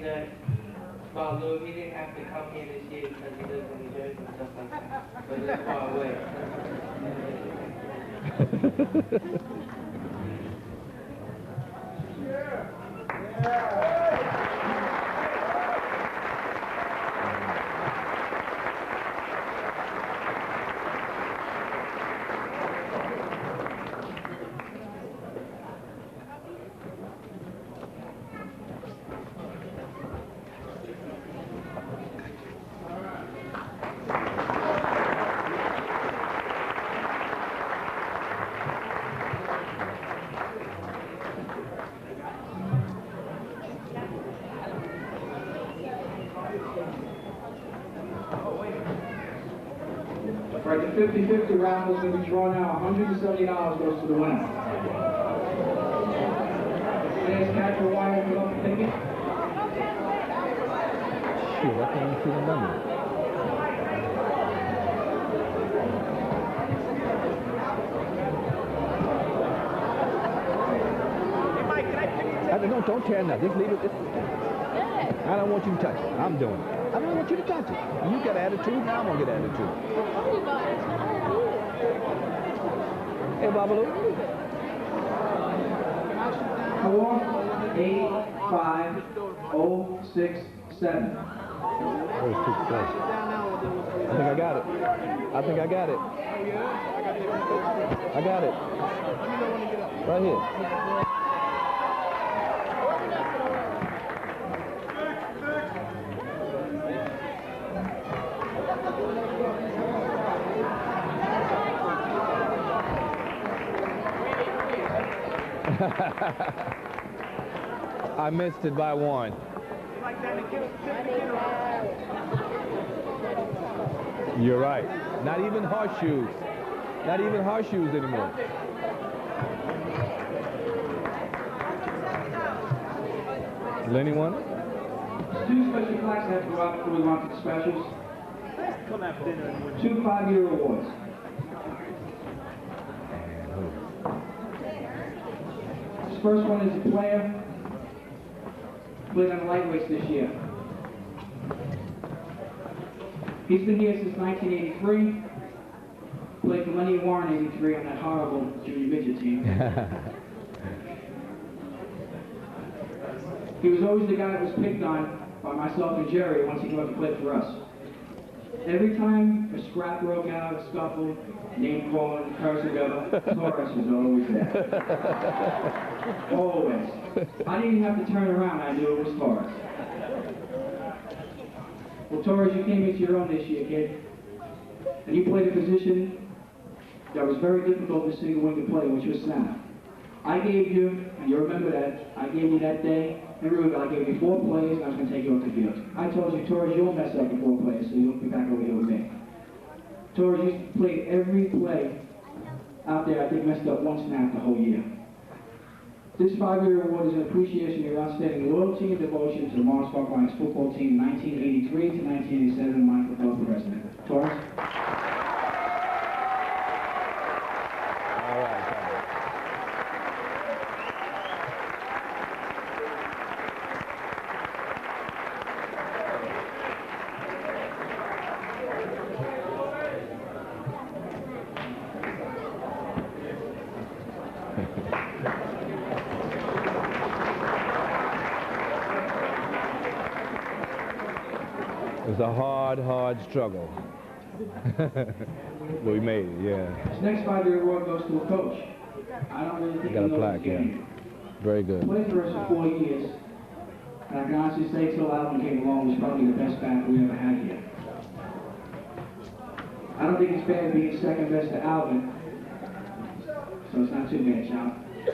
that about Lou, he didn't have to come here this year because he lives in New Jersey and stuff like that. But it's far away. All right, the 50-50 raffle is going to be drawn out. $170 goes to the winner. Today's catch for wire for up ticket. Shoot, I can't even see the number. Don't tear nothing. Just leave it. I don't want you to touch it. I'm doing it. I don't want you to touch it. You got attitude, now I'm going to get attitude. Hey, Babalu. 485-067. Oh, too close. I think I got it. I think I got it. I got it. Right here. I missed it by one. You're right. Not even horseshoes. Not even horseshoes anymore. Lenny won it? Two special plaques have to go out before we launch the specials. Come after dinner and win. 2 5-year awards. This first one is a player. Played on the lightweights this year. He's been here since 1983. Played for Lenny Warren in 83 on that horrible junior midget team. He was always the guy that was picked on by myself and Jerry once he got to play for us. Every time a scrap broke out, a scuffle, name calling, cursing together, Torres was always there. Always. I didn't even have to turn around, I knew it was Torres. Well, Torres, you came into your own this year, kid. And you played a position that was very difficult for single wing to play, which was center. I gave you, and you remember that, I gave you that day, and remember, I gave you 4 plays, and I was going to take you off the field. I told you, Torres, you'll mess up in 4 plays, so you'll be back over here with me. Torres, you played every play out there, I think messed up 1 snap the whole year. This 5-year award is an appreciation of your outstanding loyalty and devotion to the Lawrence Park Lions football team 1983 to 1987, Michael Bell, president. Torres? All right. It was a hard struggle. But we made it, yeah. This next 5-year award goes to a coach. I don't really think Got a he knows plaque, the yeah. game. Very good. Played for us for 4 years. And I can honestly say Phil Allen came along was probably the best back we ever had here. I don't think it's bad being second best to Alvin. So it's not too bad, John. He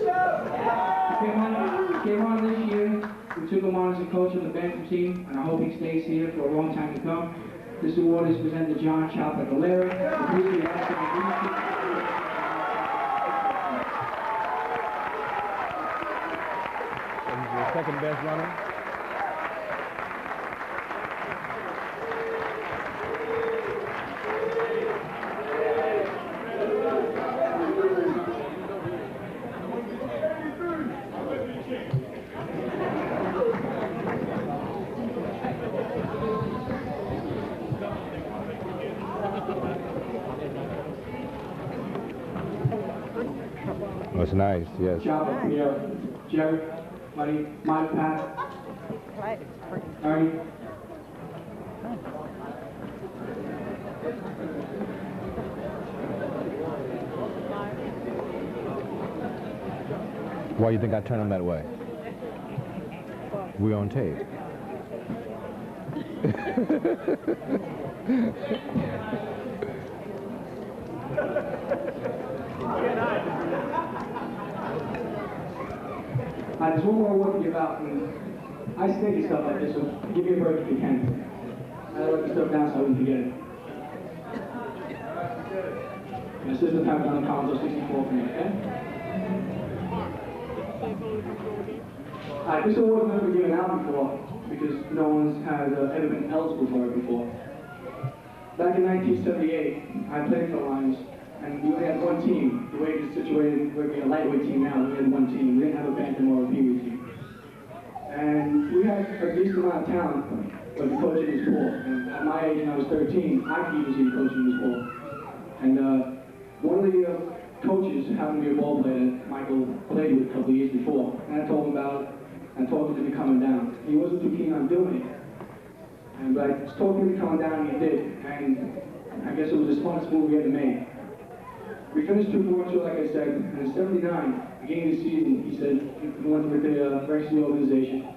came on this year. We took him on as a coach of the Bantam team, and I hope he stays here for a long time to come. This award is presented to John Chopper Galera. The second best runner. Oh, it's nice, yes. Chopper, Pierre, Jerry, Buddy, Mike, Pat, Ernie. Why do you think I turned him that way? We're on tape. There's one more I want to give out, and I say stuff like this, so give me a break if you can. I write the stuff down so I wouldn't forget it. My sister passed down the Commodore 64 for me, okay? This award has never been given out before, because no one's had ever been eligible for it before. Back in 1978, I played for the Lions, and we only had one team. The way it's situated, we're a lightweight team now, we had one team. We didn't have a bantam or a pee-wee team. And we had a decent amount of talent, but the coaching was poor. And at my age, when I was 13, I could even see the coaching was poor. And one of the coaches happened to be a ball player that Michael played with a couple of years before. And I told him about it, and told him to be coming down. He wasn't too keen on doing it. But I told him to come down, and he did. And I guess it was the smartest move we ever made. We finished 2-4-2, like I said, and in '79, beginning of the season, he said, he went with the rest of the organization,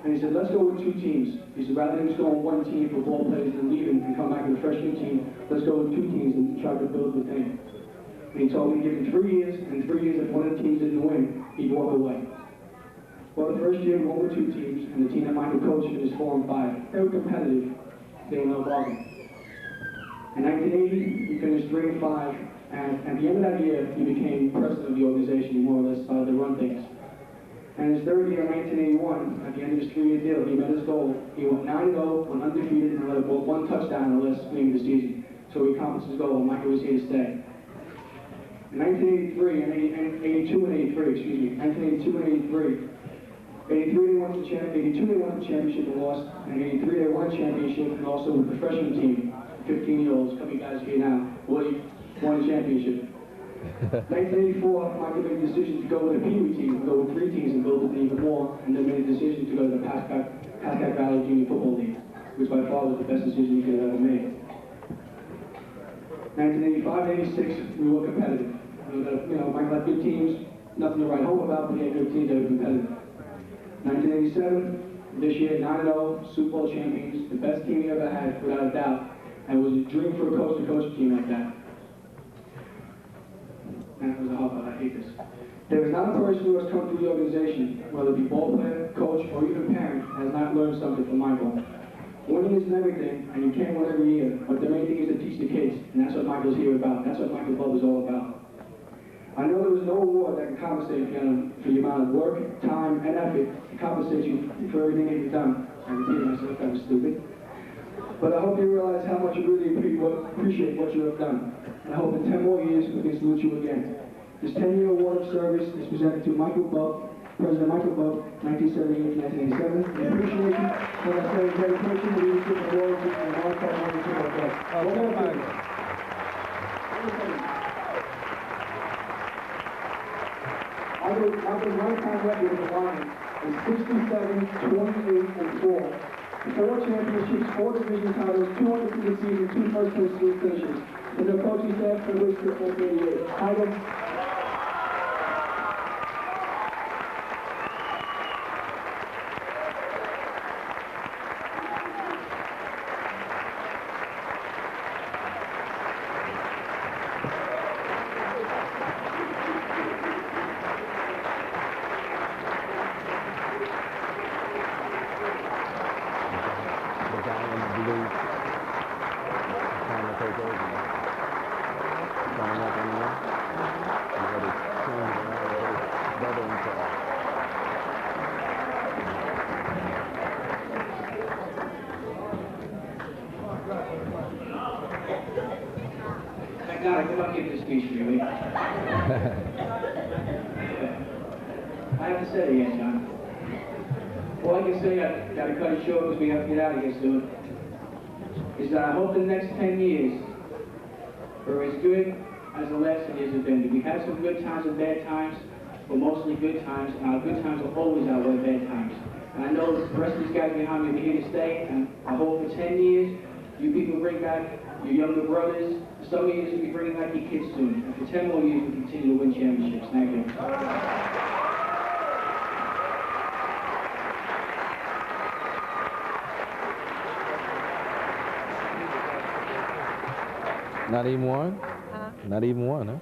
and he said, let's go with two teams. He said, rather than just go on one team for ball players and leaving and come back to the freshman team, let's go with two teams and try to build the thing. And he told me to give him 3 years, and 3 years if one of the teams didn't win, he'd walk away. Well, the first year we won with two teams, and the team that Michael coached was 4-5. They were competitive, they were no bargain. In 1980, we finished 3-5. And at the end of that year, he became president of the organization. He more or less started to run things. And his third year, in 1981, at the end of his 3-year deal, he met his goal. He went 9-0, went undefeated, and let about one touchdown in the last game of the season. So he accomplished his goal, and Michael was here to stay. In 1983, and 82 and 83, excuse me, 1982 and 83, 83 they won the championship, 82 they won the championship and lost, and 83 they won the championship, and also with the freshman team, 15-year-olds, coming guys here now, Woody won the championship. 1984, Michael made the decision to go with a pee-wee team, go with 3 teams and build it even more, and then made a decision to go to the Pascack Valley Junior Football League, which by far was the best decision he could have ever made. 1985-86, we were competitive. Michael had good teams, nothing to write home about, but he had good teams that were competitive. 1987, this year, 9-0, Super Bowl champions, the best team he ever had, without a doubt, and it was a dream for a coach to coach a team like that. And it was a hard one, I hate this. There is not a person who has come through the organization, whether it be ball player, coach, or even parent, has not learned something from Michael. Winning isn't everything, and you can't win every year, but the main thing is to teach the kids, and that's what Michael's here about. That's what Michael Club is all about. I know there was no award that can compensate for the amount of work, time, and effort to compensate you for everything that you've done. I repeated myself, that was stupid. But I hope you realize how much you really appreciate what you have done. And I hope in 10 more years we can salute you again. This 10-year award of service is presented to Michael Buck, President Michael Buck, 1978-1987. In appreciation for that very dedication, leadership, and loyalty, and long-term ownership of us. Michael's lifetime record in the Lions is 67-28-4. 4 championships, 4 division titles, 2 undefeated seasons, 2 first-place league finishes. And their coaching staff for which for 48 years. Michael. God, I could not give this speech really. I have to say it again, John. All I can say, I gotta cut it short because we have to get out of here soon, is that I hope the next 10 years are as good as the last 10 years have been. We had some good times and bad times, but mostly good times, and our good times will always outweigh bad times. And I know the rest of these guys behind me are here to stay, and I hope for 10 years, you people bring back your younger brothers. Some years you'll be bringing back your kids soon. And for 10 more years, we continue to win championships. Thank you. Not even one? Huh? Not even one, huh?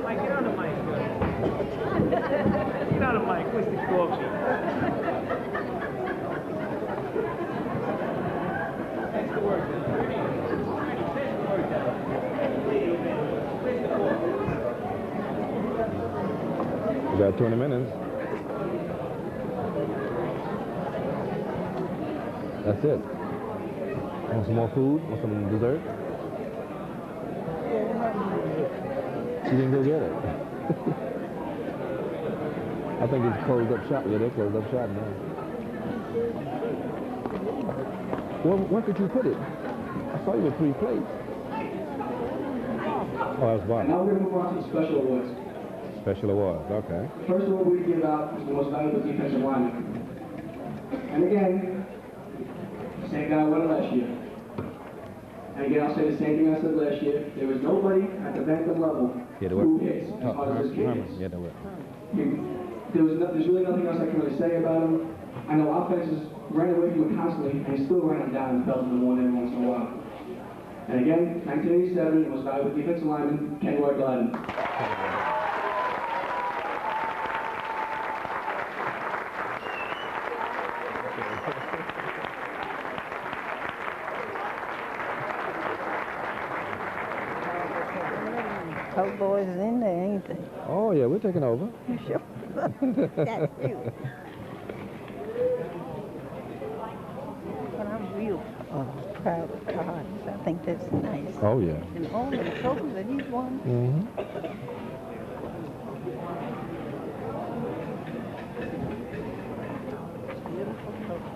Mike, get on the mic. Get on the mic. Where's the coffee? That's the work. That's the work. We got 20 minutes. That's it. Want some more food? Want some dessert? You didn't go get it. I think it's closed up shop. Yeah, they closed up shop now. When could you put it? I saw you with 3 plates. Oh, that's And Bob. now we're going to move on to the special awards. Special awards, okay. The first award we give out is the most valuable defensive lineman. And again, same guy won it last year. And again, I'll say the same thing I said last year. There was nobody at the Bantam level who hits as hard as this kid hits. Yeah, that works. There's really nothing else I can really say about him. I know offenses ran away from him constantly, and he still ran him down and fell to the one every once in a while. And again, 1987, the most valuable defensive lineman, Kenroy Gladden. Those boys is in there, ain't they? Oh, yeah, we're taking over. You sure? That's you. But I'm real proud of Todd. I think that's nice. Oh, yeah. And all the trophies that he's won. Mm-hmm. Beautiful trophy.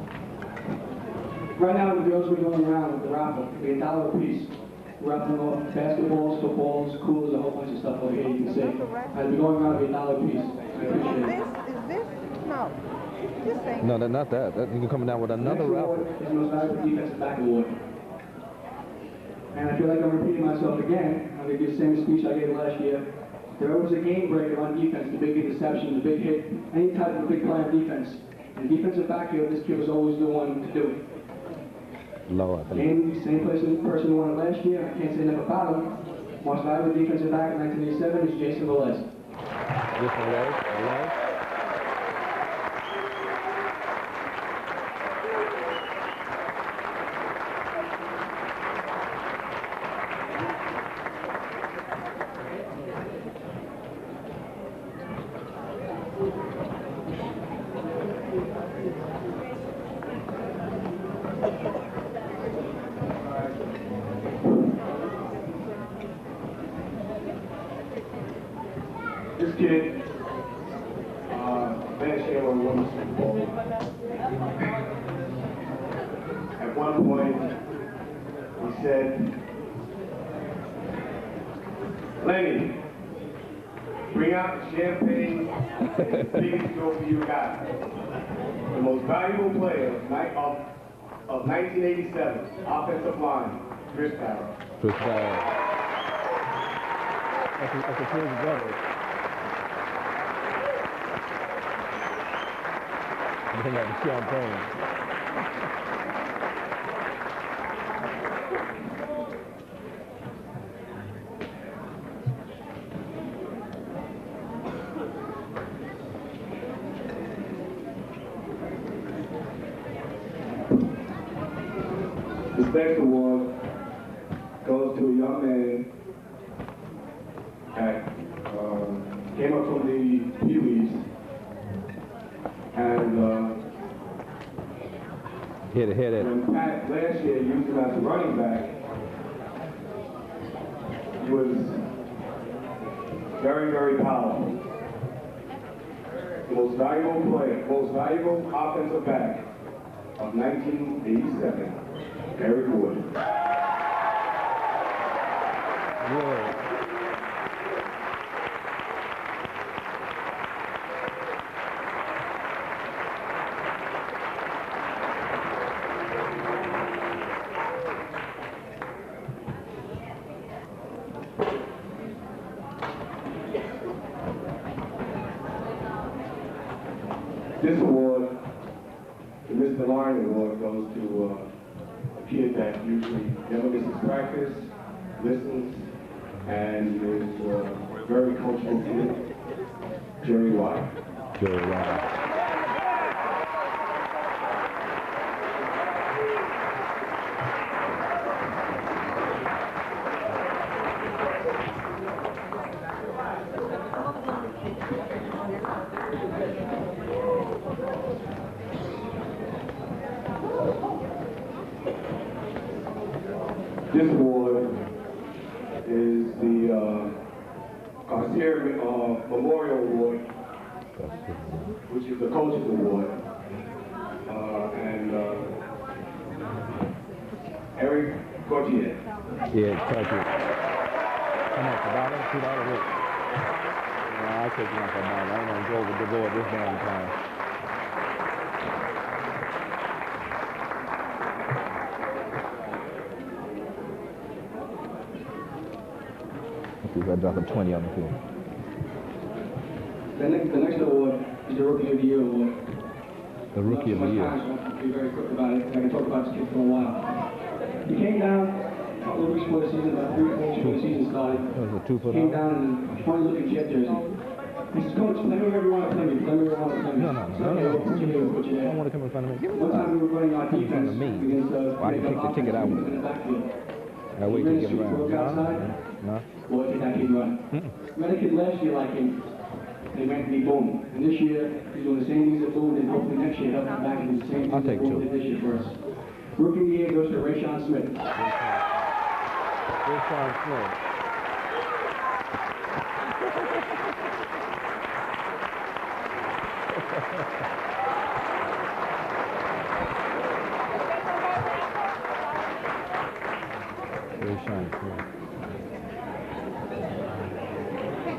Right now, the girls we're going around with the raffle, it'll be $1 a piece. We're raffling off basketballs, footballs, coolers, a whole bunch of stuff over here you can see. I'll be going around with $1 a piece. I appreciate it. Is this? No. This ain't. No, not that. You're coming down with another Next raffle. award is the most valuable defensive back award. And I feel like I'm repeating myself again. I'm going to give the same speech I gave last year. There was a game breaker on defense, the big interception, the big hit, any type of big play on defense. And defensive back here, this kid was always the one to do it. Lord. Same person who won it last year. I can't say enough about him. Most valuable defensive back in 1987 is Jason Velez. This one, guys. This kid, last year won the Super Bowl. At one point, he said, Lenny, bring out the champagne, biggest trophy you got. The most valuable player of 1987, offensive line, Chris Barrow. Chris Barrow. That's a twin brother. Bring out the champagne. This next award goes to a young man at came up from the Pee-wees, and Hit it. when Pat last year used him as a running back, he was very, very powerful. The most valuable player, most valuable offensive back of 1987, Eric Wood. This award, the Mr. Lyon Award, goes to a kid that usually never misses practice, listens, and is a very coachable kid, Jerry White. Jerry White. This award is the Garcia Memorial Award, which is the Coach's Award. And Eric Gauthier. Yeah, touch it. How much, $1? $2 rate? No, I'll take one for $1. I ain't gonna go over the board this damn time. I drop a 20 on the field. The next award is the Rookie of the Year award. The Rookie of the Year. I'll be very quick about it. I can talk about this kid for a while. He came down a couple of weeks before the season, about 3 weeks before the season started. That was a 2-foot. Came down in a funny looking Jet jersey. He says, Coach, play me wherever you want to play me. Play me wherever you want to play me. No. We'll put you here, we'll put you I there. don't want to come in front of me. Give me One time we were running our Come in front defense of me. against Why didn't you take the ticket out with in the backfield. I wait to get around. Outside. No. Boy, did that kid run. We had a kid last year like him. They went to be Boone. And this year, he's doing the same things that Boone did. Hopefully next year, he'll come back and do the same I'll things that take Boone two. did this year for us. Rookie of the Year goes to Rayshon Smith. Rayshon Smith. Rayshon Smith.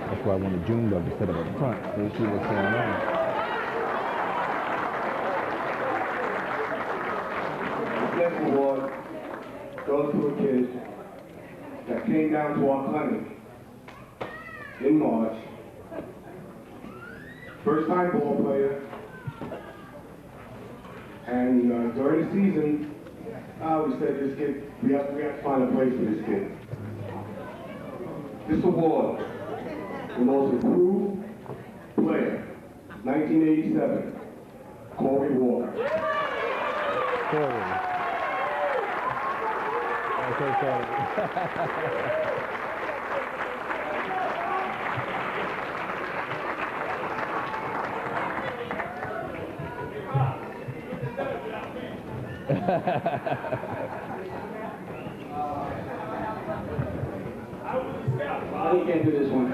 That's why I wanted June Love to set up up front so you see what's going on. The next award goes to a kid that came down to our clinic in March. First time ball player. And during the season, we said this kid, we have to find a place for this kid. This award, the most improved player, 1987, Corey Walker. Corey. Okay, Corey. I can't do this one.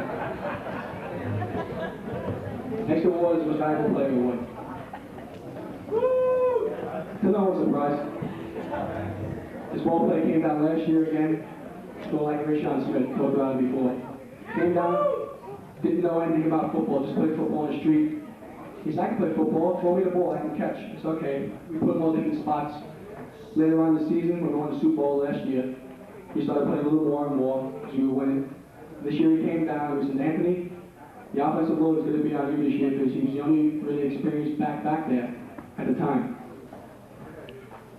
Next award is the Most Valuable Player Award. To no one's surprise. This ball player came down last year again, sort like Rayshon Smith, talked about it before. Came down, didn't know anything about football, just played football on the street. He said, I can play football, throw me the ball, I can catch. It's okay. We put him on different spots. Later on in the season, when we won the Super Bowl last year, he started playing a little more and more because we were winning. This year he came down, it was St. Anthony. The offensive load is going to be on you this year because he was the only really experienced back there at the time.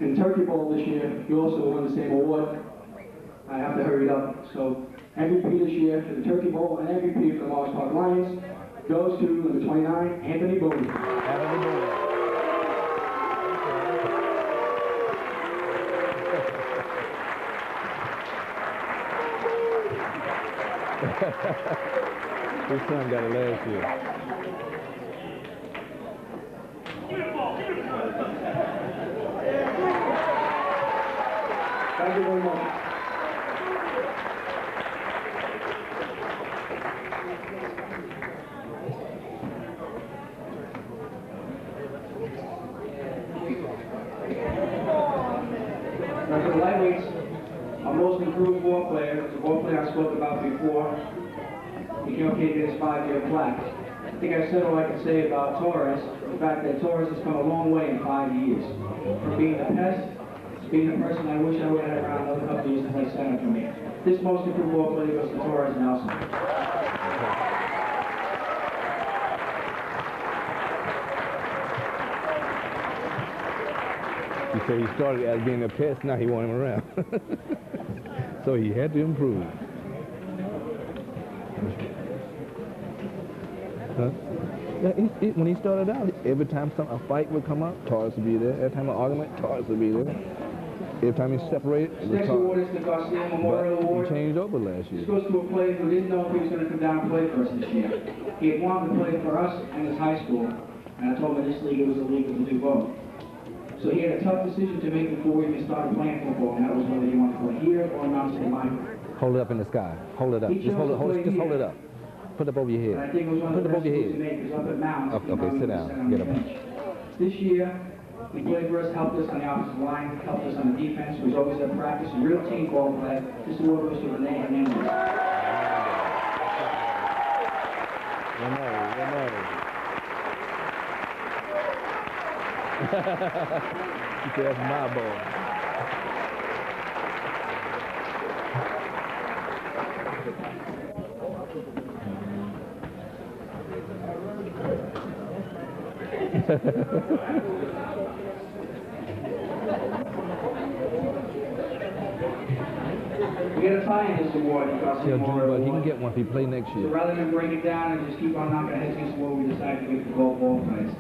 In the Turkey Bowl this year, he also won the same award. I have to hurry it up. So MVP this year for the Turkey Bowl and MVP for the Morris Park Lions goes to number 29, Anthony Boone. Anthony Boone. His son got it last year. Thank you very much. Now, for the lightweights, our most improved ball player, the ball player I spoke about before, he came up here to get his 5-year plaque. I think I said all I can say about Torres, the fact that Torres has come a long way in 5 years. From being a pest, to being the person I wish I would have had around another couple of years to play center for me. This most improved ball player goes to Torres Nelson. You say he started as being a pest, now he want him around. So he had to improve. Huh? Yeah, when he started out, every time a fight would come up, Torres would be there. Every time an argument, Torres would be there. Every time he separated, it was Next award Torres. is the Garcia Memorial But Award. he changed over last This year. goes to a player who didn't know if he was going to come down and play for us this year. He had wanted to play for us and his high school, and I told him in this league it was illegal to do both. So he had a tough decision to make before he even started playing football, and that was whether he wanted to play here or Mount St. Michael. Hold it up in the sky. Hold it up. He Just hold it. chose to play Just hold here. it up. Put it up over your And I head. think it was one Put of it the above best your moves to head. make, because up at Mount, Okay, sit down. Get up. This year, he played for us, helped us on the offensive line, helped us on the defense, was always at practice, a real team ball player. This award goes to Renee Hernandez. He said, that's my ball. We got a tie in this award because Yeah, Junior, but he can award. get one if he play next So year. rather than break it down and just keep on knocking heads against the wall, we decided to give it to both ball players.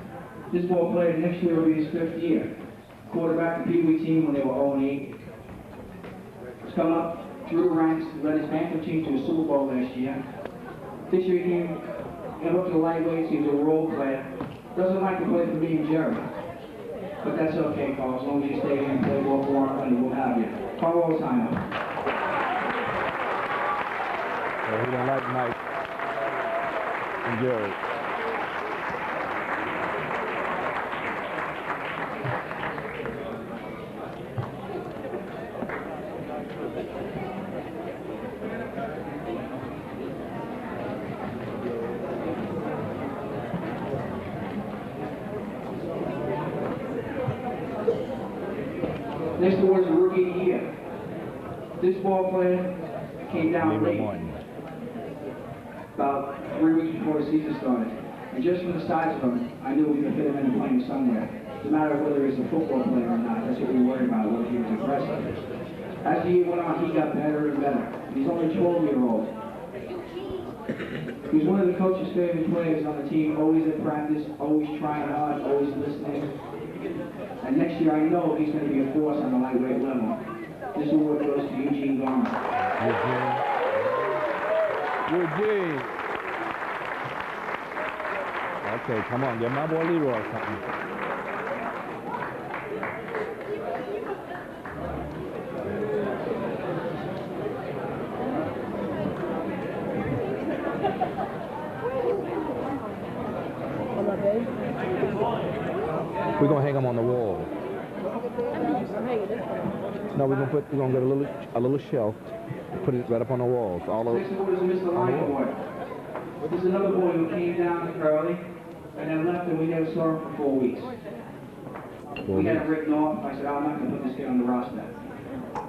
This ball player next year will be his 5th year. Quarterback the Pee Wee team when they were 0-8. He's come up through the ranks, led his Bantam team to a Super Bowl last year. This year he came up to the lightweights, he was a role player. Doesn't like to play for me and Jerry. But that's okay, Carl, as long as you stay here and play ball for him, and we'll have you. Carl Alzheimer. He don't like Mike and Jerry. Next award is Rookie of the Year. This ball player came down Leroy late, Martin. about 3 weeks before the season started. And just from the size of him, I knew we could fit him in and play him somewhere. No matter whether he's a football player or not, that's what we worried about, whether he was aggressive. As the year went on, he got better and better. He's only 12-year-old. He's one of the coach's favorite players on the team, always at practice, always trying hard, always listening. And next year, I know he's going to be a force on the lightweight level. This award goes to Eugene Garner. Eugene. Okay, come on, give my boy Leroy something. We're gonna hang them on the wall. No, we're gonna get a little shelf, put it right up on the walls. All Next over. award is the Mr. Lion Award. This is another boy who came down early and then left, and we never saw him for 4 weeks. We had him written off. I said, I'm not going to put this kid on the roster.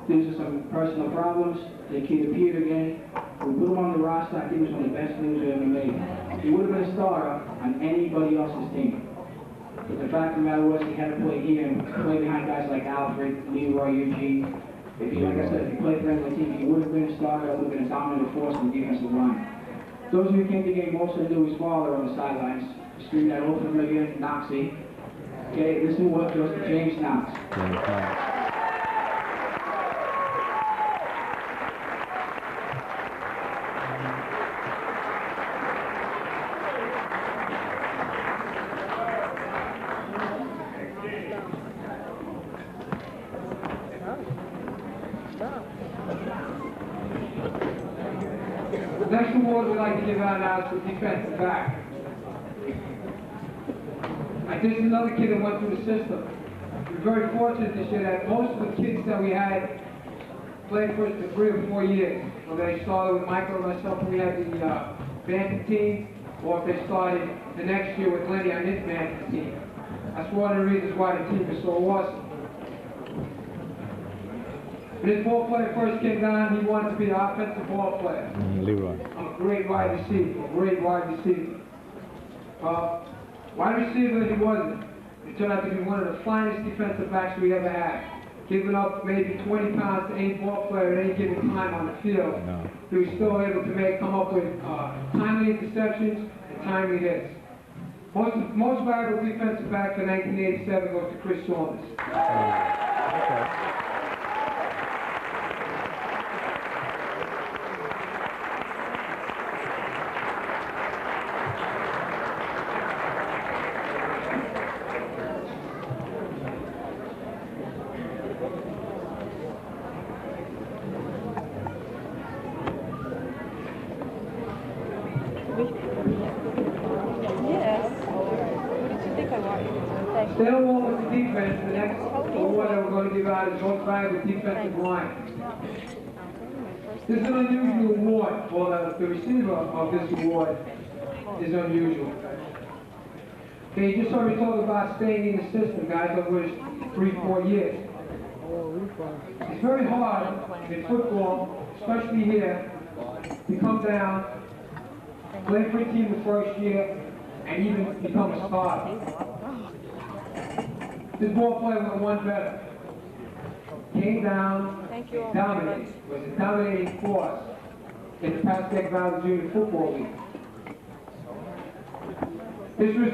Due to some personal problems, the kid appeared again. We put him on the roster. I think it was one of the best moves we ever made. He would have been a starter on anybody else's team. But the fact of the matter was, he had to play here and play behind guys like Alfred, Leroy, Eugene. If he, like I said, if he played for any other team, he would have been a starter. Would have been a dominant force in the defensive line. Those of you who came to the game also knew his father on the sidelines. Screamed that old familiar Knoxie. Okay, this is what goes to James Knox. award we like to give out now is for defensive back. This is another kid that went through the system. We're very fortunate this year that most of the kids that we had played for us for 3 or 4 years. Whether they started with Michael and myself when we had the Bantam team, or if they started the next year with Lenny on his Bantam team. That's one of the reasons why the team is so awesome. When this ball player first came down, he wanted to be an offensive ball player. Leroy. I'm a great wide receiver, Wide receiver, he wasn't. He turned out to be one of the finest defensive backs we ever had. Giving up maybe 20 pounds to any ball player at any given time on the field. No. He was still able to come up with timely interceptions and timely hits. Most valuable defensive back for 1987 goes to Chris Saunders. Okay. Yes. What did you think I wanted? Stay along with the defense. The next award that we're going to give out is most valuable defensive line. This is an unusual award. Well, the receiver of this award is unusual. Okay, you just heard me talk about staying in the system, guys, over 3-4 years. It's very hard in football, especially here, to come down, play for a team the first year, and even become a starter. This ball player went one better. Came down, and dominated. Was a dominating force in the Passaic Valley Junior Football League. This was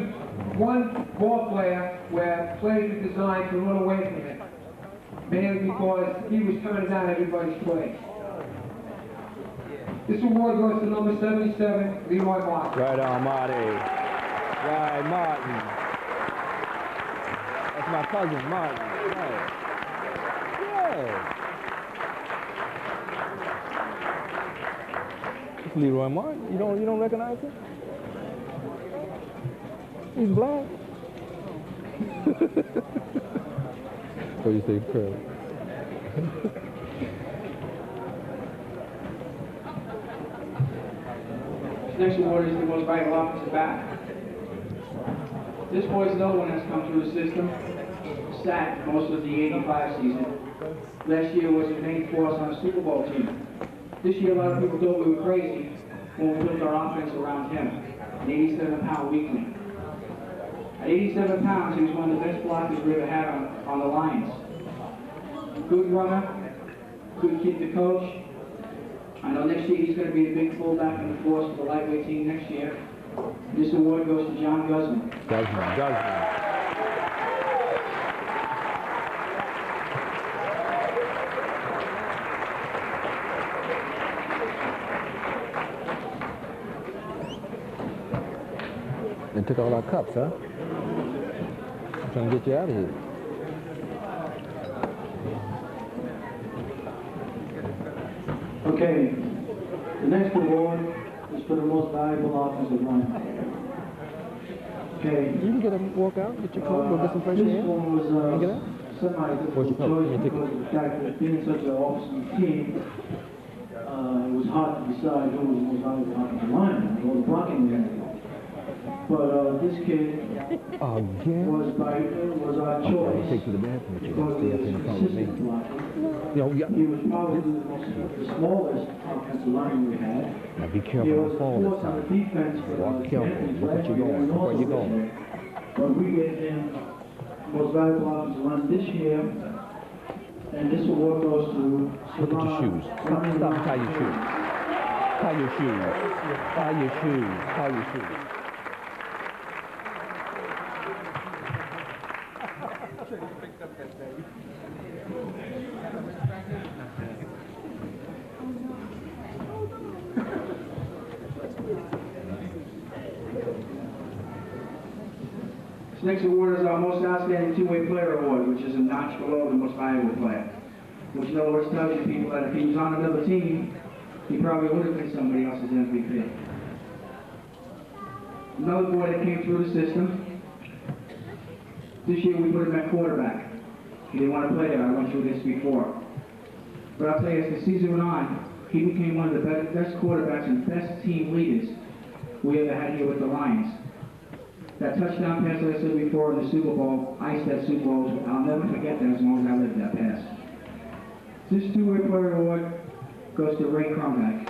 one ball player where players were designed to run away from him, mainly because he was turning down everybody's play. This award goes to number 77, Leroy Martin. Right on, Marty. Right, Martin. That's my cousin, Martin. Right. Yeah. It's Leroy Martin. You don't recognize him? He's black. So you say Curly. Next award is the most valuable offensive back. This boy is another one that's come through the system. Sat most of the '85 season. Last year was the main force on the Super Bowl team. This year, a lot of people thought we were crazy when we built our offense around him, an 87-pound weakling. At 87 pounds, he was one of the best blockers we ever had on the Lions. Good runner, good kid to coach. I know next year he's going to be a big fullback in the force for the lightweight team next year. This award goes to John Guzman. Guzman. They took all our cups, huh? I'm trying to get you out of here. Okay, the next award is for the most valuable offensive line. Okay. You can get a walkout, get your coat, go get some fresh air. This one was Get out? Where's your semi-difficult coat? choice Give me a because of the fact that being such an awesome team, it was hard to decide who was the most valuable offensive lineman, or the blocking unit. But this kid Again? was our choice Take to the bathroom with you. because Stay he up in was the car with me. consistent blocking. Yo, yeah. He was probably the smallest offensive lineman we had. Now be He careful was of a the phone this force on the time. defense for Walk careful. Anthony's Look what you're last year going. and Look where also you're this going. year. But we gave him most valuable offensive line this year, and this award goes to Look at your shoes. Stop and tie your shoes. Tie your shoes. Tie your shoes. Tie your shoes. This next award is our most outstanding two-way player award, which is a notch below the most valuable player. Which in other words tells you people that if he was on another team, he probably would have been somebody else's MVP. Another boy that came through the system, this year we put him at quarterback. He didn't want to play there, I went through this before. But I'll tell you, as the season went on, he became one of the best quarterbacks and best team leaders we ever had here with the Lions. That touchdown pass that I said before in the Super Bowl, iced that Super Bowl. I'll never forget that as long as I live, that pass. This two-way player award goes to Ray Cronbach.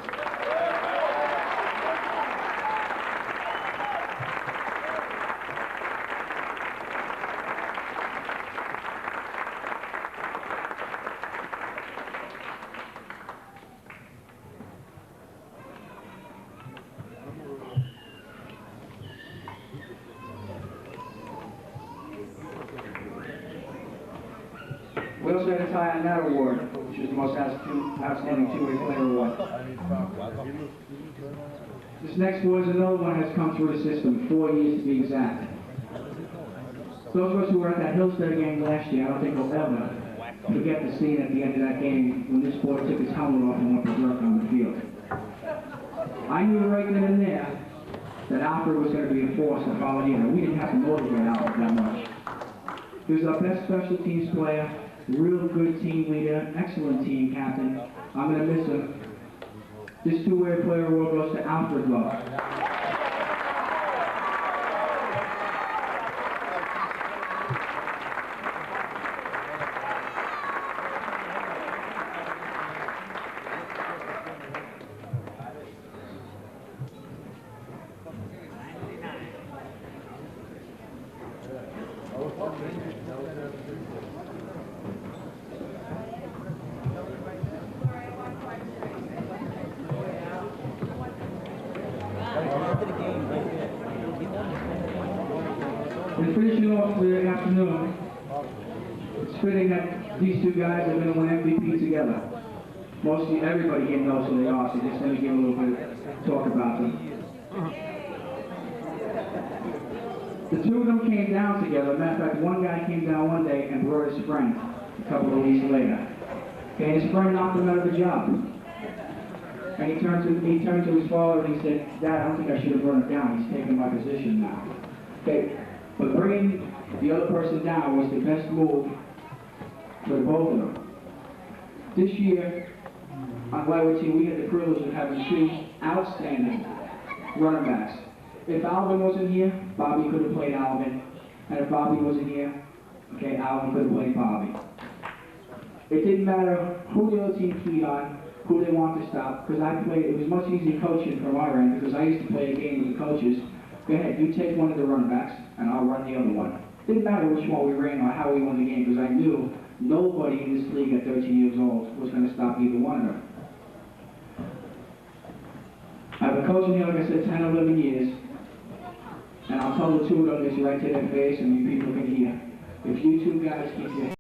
We also had a tie on that award, which is the most outstanding two-way player award. This next award is another one that's come through the system, 4 years to be exact. Those of us who were at that Hillstead game last year, I don't think we'll ever forget the scene at the end of that game when this boy took his helmet off and went berserk on the field. I knew right then and there that Alfred was going to be a force to follow here. We didn't have to motivate Alfred that much. He was our best special teams player, real good team leader, excellent team captain. I'm going to miss him. This two-way player award goes to Alfred Love. And finishing off the afternoon, it's fitting that these two guys are going to win MVP together. Mostly everybody here knows who they are, so just let me give a little bit of talk about them. The two of them came down together. Matter of fact, one guy came down one day and brought his friend a couple of weeks later. Okay, his friend knocked him out of the job. And he turned to his father and he said, "Dad, I don't think I should have brought him down. He's taking my position now." Okay, but bringing the other person down was the best move for both of them. This year, on Lightweight team, we had the privilege of having two outstanding running backs. If Alvin wasn't here, Bobby could have played Alvin. And if Bobby wasn't here, okay, Alvin could have played Bobby. It didn't matter who the other team keyed on, who they wanted to stop, because it was much easier coaching from our end, because I used to play a game with the coaches. Go ahead, you take one of the running backs, and I'll run the other one. Didn't matter which one we ran or how we won the game, because I knew nobody in this league at 13 years old was going to stop either one of them. I've been coaching here, like I said, 10, 11 years. And I'll tell the two of them this right to their face and you people can hear. If you two guys keep your